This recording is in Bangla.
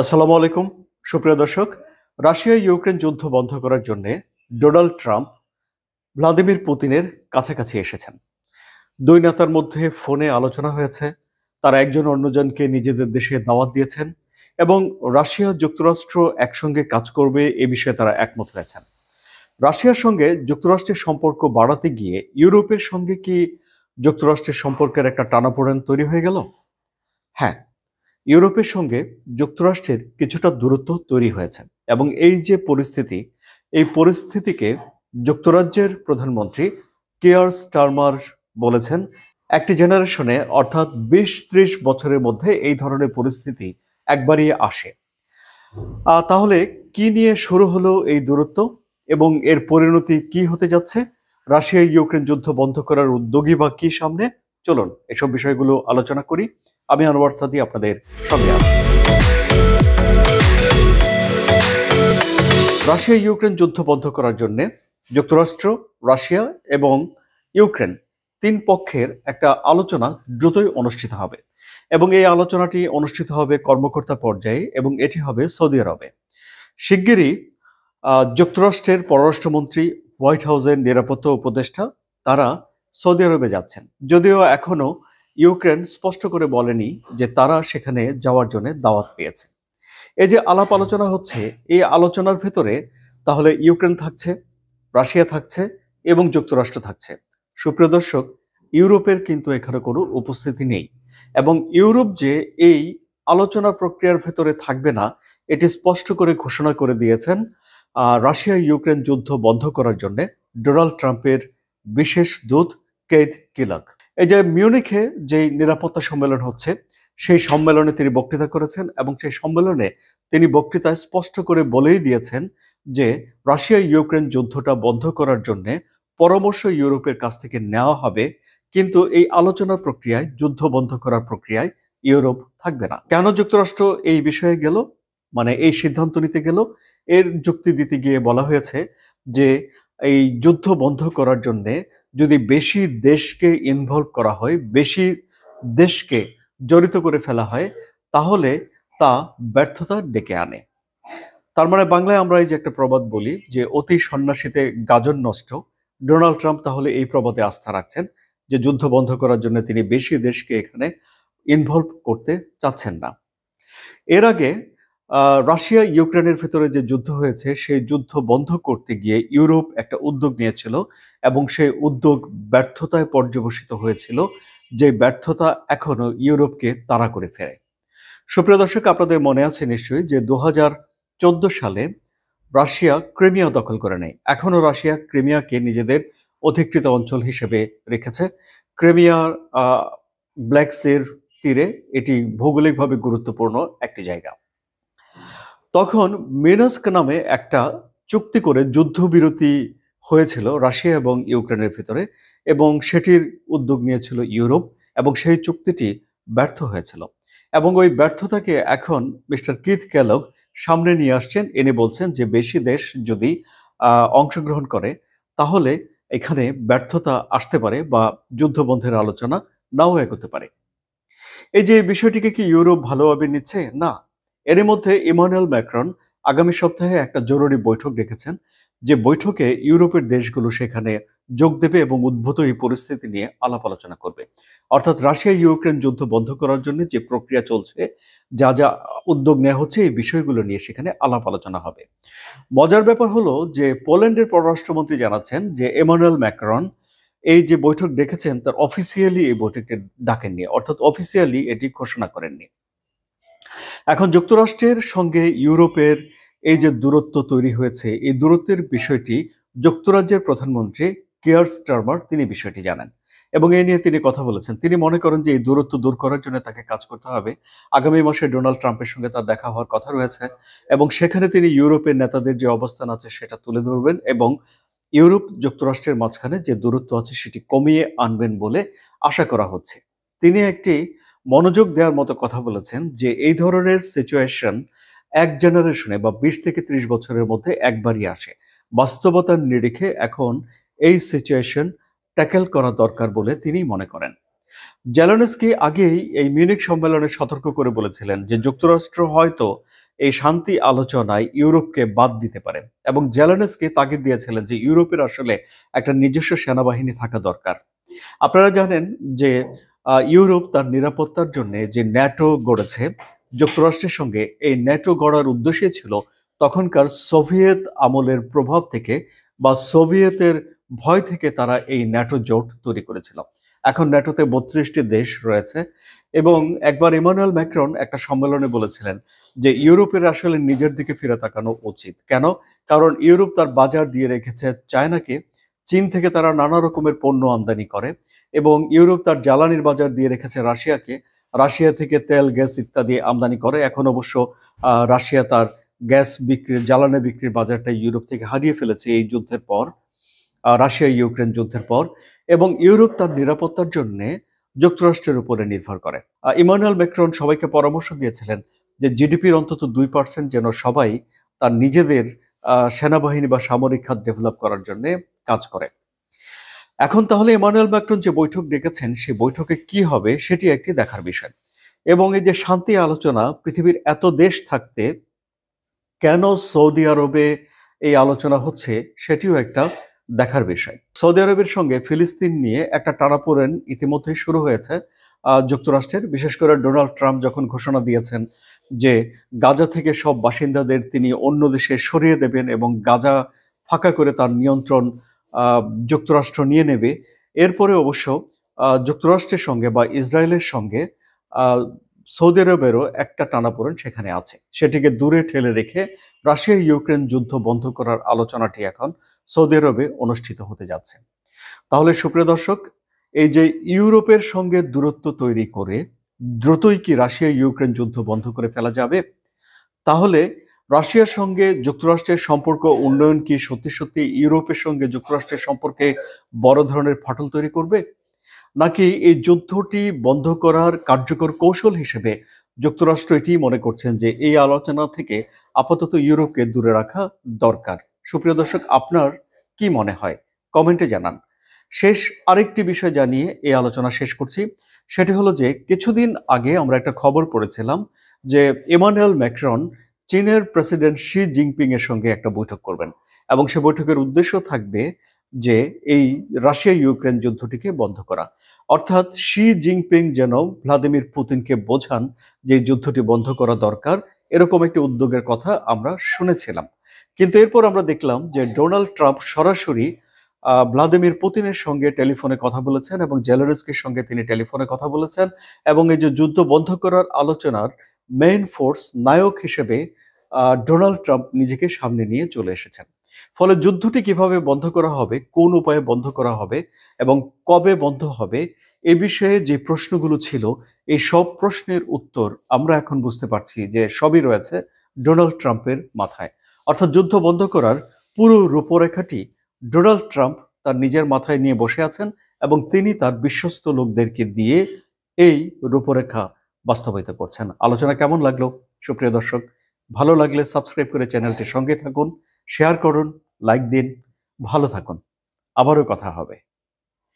আসসালামু আলাইকুম সুপ্রিয় দর্শক। রাশিয়া ইউক্রেন যুদ্ধ বন্ধ করার জন্য ডোনাল্ড ট্রাম্প ভ্লাদিমির পুতিনের কাছাকাছি এসেছেন। দুই নেতার মধ্যে ফোনে আলোচনা হয়েছে। তারা একজন অন্যজনকে নিজেদের দেশে দাওয়াত দিয়েছেন এবং রাশিয়া যুক্তরাষ্ট্র একসঙ্গে কাজ করবে এ বিষয়ে তারা একমত হয়েছেন। রাশিয়ার সঙ্গে যুক্তরাষ্ট্রের সম্পর্ক বাড়াতে গিয়ে ইউরোপের সঙ্গে কি যুক্তরাষ্ট্রের সম্পর্কের একটা টানাপোড়েন তৈরি হয়ে গেল? হ্যাঁ, ইউরোপের সঙ্গে যুক্তরাষ্ট্রের কিছুটা দূরত্ব তৈরি হয়েছে এবং এই যে পরিস্থিতি, এই পরিস্থিতিকে যুক্তরাজ্যের প্রধানমন্ত্রী কিয়ার স্টারমার বলেছেন, একটি জেনারেশনে অর্থাৎ ২০-৩০ বছরের মধ্যে এই ধরনের পরিস্থিতি একবারই আসে। তাহলে কি নিয়ে শুরু হলো এই দূরত্ব এবং এর পরিণতি কি হতে যাচ্ছে? রাশিয়া ইউক্রেন যুদ্ধ বন্ধ করার উদ্যোগী বা কি সামনে? চলুন এসব বিষয়গুলো আলোচনা করি। আমি আনোয়ার সাদি আপনাদের সঙ্গে আছি। রাশিয়া ইউক্রেন যুদ্ধ বন্ধ করার জন্য যুক্তরাষ্ট্র, রাশিয়া এবং ইউক্রেন তিন পক্ষের একটা আলোচনা দ্রুতই অনুষ্ঠিত হবে এবং এই আলোচনাটি অনুষ্ঠিত হবে কর্মকর্তা পর্যায়ে এবং এটি হবে সৌদি আরবে। শিগগিরই যুক্তরাষ্ট্রের পররাষ্ট্রমন্ত্রী, হোয়াইট হাউসের নিরাপত্তা উপদেষ্টা তারা সৌদি আরবে যাচ্ছেন। যদিও এখনো ইউক্রেন স্পষ্ট করে বলেনি যে তারা সেখানে যাওয়ার জন্য দাওয়াত পেয়েছে। এই যে আলাপ আলোচনা হচ্ছে, এই আলোচনার ভেতরে তাহলে ইউক্রেন থাকছে, রাশিয়া থাকছে এবং যুক্তরাষ্ট্র থাকছে। সুপ্রিয় দর্শক, ইউরোপের কিন্তু এখানে কোনো উপস্থিতি নেই এবং ইউরোপ যে এই আলোচনা প্রক্রিয়ার ভেতরে থাকবে না এটি স্পষ্ট করে ঘোষণা করে দিয়েছেন রাশিয়া ইউক্রেন যুদ্ধ বন্ধ করার জন্য ডোনাল্ড ট্রাম্পের বিশেষ দূত কেইথ কিলাক। এই যে মিউনিখে যেই নিরাপত্তা সম্মেলন হচ্ছে, সেই সম্মেলনে তিনি বক্তৃতা করেছেন এবং সেই সম্মেলনে তিনি বক্তৃতায় স্পষ্ট করে বলেই দিয়েছেন যে রাশিয়া ইউক্রেন যুদ্ধটা বন্ধ করার জন্য পরামর্শ ইউরোপের কাছ থেকে নেওয়া হবে, কিন্তু এই আলোচনা প্রক্রিয়ায়, যুদ্ধ বন্ধ করার প্রক্রিয়ায় ইউরোপ থাকবে না। কেন যুক্তরাষ্ট্র এই বিষয়ে গেল, মানে এই সিদ্ধান্ত নিতে গেল? এর যুক্তি দিতে গিয়ে বলা হয়েছে যে এই যুদ্ধ বন্ধ করার জন্য যদি বেশি দেশকে ইনভলভ করা হয়, বেশি দেশকে জড়িত করে ফেলা হয়, তাহলে তা ব্যর্থতা ডেকে আনে। তার মানে বাংলায় আমরা এই যে একটা প্রবাদ বলি যে অতি সন্ন্যাসীতে গাজন নষ্ট। ডোনাল্ড ট্রাম্প তাহলে এই প্রবাদে আস্থা রাখছেন যে যুদ্ধ বন্ধ করার জন্য তিনি বেশি দেশকে এখানে ইনভলভ করতে চাচ্ছেন না। এর আগে রাশিয়া ইউক্রেনের ভেতরে যে যুদ্ধ হয়েছে, সেই যুদ্ধ বন্ধ করতে গিয়ে ইউরোপ একটা উদ্যোগ নিয়েছিল এবং সেই উদ্যোগ ব্যর্থতায় পর্যবসিত হয়েছিল, যে ব্যর্থতা এখনো ইউরোপকে তাড়া করে ফেরে। সুপ্রিয় দর্শক, আপনাদের মনে আছে নিশ্চয়ই যে ২০১৪ সালে রাশিয়া ক্রিমিয়া দখল করে নেয়। এখনো রাশিয়া ক্রিমিয়াকে নিজেদের অধিকৃত অঞ্চল হিসেবে রেখেছে। ক্রিমিয়ার ব্ল্যাক সির তীরে এটি ভৌগোলিকভাবে গুরুত্বপূর্ণ একটি জায়গা। তখন মিনস্ক নামে একটা চুক্তি করে যুদ্ধবিরতি হয়েছিল রাশিয়া এবং ইউক্রেনের ভিতরে এবং সেটির উদ্যোগ নিয়েছিল ইউরোপ এবং সেই চুক্তিটি ব্যর্থ হয়েছিল এবং ওই ব্যর্থতাকে এখন মিস্টার কিথ ক্যালগ সামনে নিয়ে আসছেন। এনে বলছেন যে বেশি দেশ যদি অংশগ্রহণ করে তাহলে এখানে ব্যর্থতা আসতে পারে বা যুদ্ধবন্ধের আলোচনা নাও এগোতে পারে। এই যে বিষয়টিকে কি ইউরোপ ভালোভাবে নিচ্ছে? না। এর মধ্যে ইমানুয়েল ম্যাক্রন আগামী সপ্তাহে একটা জরুরি বৈঠক ডেকেছেন, যে বৈঠকে ইউরোপের দেশগুলো সেখানে যোগ দেবে এবং উদ্ভূত এই পরিস্থিতি নিয়ে আলাপ আলোচনা করবে। অর্থাৎ রাশিয়া ইউক্রেন যুদ্ধ বন্ধ করার জন্য যে প্রক্রিয়া চলছে, যা যা উদ্যোগ নেওয়া হচ্ছে, এই বিষয়গুলো নিয়ে সেখানে আলাপ আলোচনা হবে। মজার ব্যাপার হলো যে পোল্যান্ডের পররাষ্ট্রমন্ত্রী জানাচ্ছেন যে ইমানুয়েল ম্যাক্রন এই যে বৈঠক ডেকেছেন তার অফিসিয়ালি এই বৈঠকটি ডাকেননি, অর্থাৎ অফিসিয়ালি এটি ঘোষণা করেননি। এখন যুক্তরাষ্ট্রের সঙ্গে ইউরোপের এই যে দূরত্ব তৈরি হয়েছে, এই দূরত্বের বিষয়টি যুক্তরাজ্যের প্রধানমন্ত্রী কিয়ার স্টারমার তিনি বিষয়টি জানেন এবং এই নিয়ে তিনি কথা বলেছেন। তিনি মনে করেন যে এই দূরত্ব দূর করার জন্য তাকে কাজ করতে হবে। আগামী মাসে ডোনাল্ড ট্রাম্পের সঙ্গে তার দেখা হওয়ার কথা রয়েছে এবং সেখানে তিনি ইউরোপের নেতাদের যে অবস্থান আছে সেটা তুলে ধরবেন এবং ইউরোপ যুক্তরাষ্ট্রের মাঝখানে যে দূরত্ব আছে সেটি কমিয়ে আনবেন বলে আশা করা হচ্ছে। তিনি একটি মনোযোগ দেওয়ার মতো কথা বলেছেন যে এই ধরনের সিচুয়েশন এক জেনারেশনে বা ২০ থেকে ৩০ বছরের মধ্যে একবারই আসে। বাস্তবতার নিরিখে এখন এই সিচুয়েশন ট্যাকেল করা দরকার বলে তিনি মনে করেন। জেলেনস্কি আগেই এই মিউনিখ সম্মেলনে সতর্ক করে বলেছিলেন যে যুক্তরাষ্ট্র হয়তো এই শান্তি আলোচনায় ইউরোপকে বাদ দিতে পারে এবং জেলেনস্কি তাগিদ দিয়েছিলেন যে ইউরোপের আসলে একটা নিজস্ব সেনাবাহিনী থাকা দরকার। আপনারা জানেন যে ইউরোপ তার নিরাপত্তার জন্য যে ন্যাটো গড়েছে যুক্তরাষ্ট্রের সঙ্গে, এই ন্যাটো গড়ার উদ্দেশ্যই ছিল তখনকার সোভিয়েত আমলের প্রভাব থেকে বা সোভিয়েতের ভয় থেকে তারা এই ন্যাটো জোট তৈরি করেছিল। এখন ন্যাটোতে 32টি দেশ রয়েছে এবং একবার ইমানুয়েল ম্যাক্রন একটা সম্মেলনে বলেছিলেন যে ইউরোপের আসলে নিজের দিকে ফিরে তাকানো উচিত। কেন? কারণ ইউরোপ তার বাজার দিয়ে রেখেছে চায়নাকে, চীন থেকে তারা নানা রকমের পণ্য আমদানি করে এবং ইউরোপ তার জ্বালানির বাজার দিয়ে রেখেছে রাশিয়াকে, রাশিয়া থেকে তেল, গ্যাস ইত্যাদি আমদানি করে। এখন অবশ্য রাশিয়া তার গ্যাস বিক্রির, জ্বালানি বিক্রির বাজারটা ইউরোপ থেকে হারিয়ে ফেলেছে এই যুদ্ধের পর, রাশিয়া ইউক্রেন যুদ্ধের পর। এবং ইউরোপ তার নিরাপত্তার জন্য যুক্তরাষ্ট্রের উপরে নির্ভর করে। ইমানুয়েল ম্যাক্রন সবাইকে পরামর্শ দিয়েছিলেন যে জিডিপির অন্তত 2% যেন সবাই তার নিজেদের সেনাবাহিনী বা সামরিক খাত ডেভেলপ করার জন্য কাজ করে। এখন তাহলে ইমানুয়েল ম্যাক্রন যে বৈঠক ডেকেছেন সেই বৈঠকে কি হবে সেটি একটি দেখার বিষয়। এবং এই যে শান্তি আলোচনা, পৃথিবীর এত দেশ থাকতে কেন সৌদি আরবে এই আলোচনা হচ্ছে সেটিও একটা দেখার বিষয়। সৌদি আরবের সঙ্গে ফিলিস্তিন নিয়ে একটা টানাপোড়েন ইতিমধ্যেই শুরু হয়েছে যুক্তরাষ্ট্রের, বিশেষ করে ডোনাল্ড ট্রাম্প যখন ঘোষণা দিয়েছেন যে গাজা থেকে সব বাসিন্দাদের তিনি অন্য দেশে সরিয়ে দেবেন এবং গাজা ফাঁকা করে তার নিয়ন্ত্রণ যুক্তরাষ্ট্র নিয়ে নেবে। এরপরে অবশ্য যুক্তরাষ্ট্রের সঙ্গে বা ইসরায়েলের সঙ্গে সৌদি আরবেরও একটা টানাপোড়েন সেখানে আছে। সেটিকে দূরে ঠেলে রেখে রাশিয়া ইউক্রেন যুদ্ধ বন্ধ করার আলোচনাটি এখন সৌদি আরবে অনুষ্ঠিত হতে যাচ্ছে। তাহলে সুপ্রিয় দর্শক, এই যে ইউরোপের সঙ্গে দূরত্ব তৈরি করে দ্রুতই কি রাশিয়া ইউক্রেন যুদ্ধ বন্ধ করে ফেলা যাবে? তাহলে রাশিয়ার সঙ্গে যুক্তরাষ্ট্রের সম্পর্ক উন্নয়ন কি সত্যি সত্যি ইউরোপের সঙ্গে যুক্তরাষ্ট্রের সম্পর্কে বড় ধরনের ফাটল তৈরি করবে? নাকি এই যুদ্ধটি বন্ধ করার কার্যকর কৌশল হিসেবে যুক্তরাষ্ট্র এটি মনে করছেন যে এই আলোচনা থেকে আপাতত ইউরোপকে দূরে রাখা দরকার? সুপ্রিয় দর্শক, আপনার কি মনে হয় কমেন্টে জানান। শেষ আরেকটি বিষয় জানিয়ে এই আলোচনা শেষ করছি। সেটি হলো যে কিছুদিন আগে আমরা একটা খবর পড়েছিলাম যে ইমানুয়েল ম্যাক্রন চীনের প্রেসিডেন্ট শি জিনপিং এর সঙ্গে একটা বৈঠক করবেন এবং সে বৈঠকের উদ্দেশ্য থাকবে যে এই রাশিয়া ইউক্রেন যুদ্ধটিকে বন্ধ করা। অর্থাৎ শি জিনপিং যেন ভ্লাদিমির পুতিনকে বোঝান যে যুদ্ধটি বন্ধ করা দরকার, এরকম একটি উদ্যোগের কথা আমরা শুনেছিলাম। কিন্তু এরপর আমরা দেখলাম যে ডোনাল্ড ট্রাম্প সরাসরি ভ্লাদিমির পুতিনের সঙ্গে টেলিফোনে কথা বলেছেন এবং জেলেনস্কির সঙ্গে তিনি টেলিফোনে কথা বলেছেন এবং এই যে যুদ্ধ বন্ধ করার আলোচনার মেইন ফোর্স নায়ক হিসেবে ডোনাল্ড ট্রাম্প নিজেকে সামনে নিয়ে চলে এসেছেন। ফলে যুদ্ধটি কিভাবে বন্ধ করা হবে, কোন উপায়ে বন্ধ করা হবে এবং কবে বন্ধ হবে, এ বিষয়ে যে প্রশ্নগুলো ছিল এই সব প্রশ্নের উত্তর আমরা এখন বুঝতে পারছি যে সবই রয়েছে ডোনাল্ড ট্রাম্পের মাথায়। অর্থাৎ যুদ্ধ বন্ধ করার পুরো রূপরেখাটি ডোনাল্ড ট্রাম্প তার নিজের মাথায় নিয়ে বসে আছেন এবং তিনি তার বিশ্বস্ত লোকদেরকে দিয়ে এই রূপরেখা বাস্তবায়িত করছেন। আলোচনা কেমন লাগলো সুপ্রিয় দর্শক? ভালো লাগলে সাবস্ক্রাইব করে চ্যানেলটির সঙ্গে থাকুন, শেয়ার করুন, লাইক দিন। ভালো থাকুন। আবারও কথা হবে।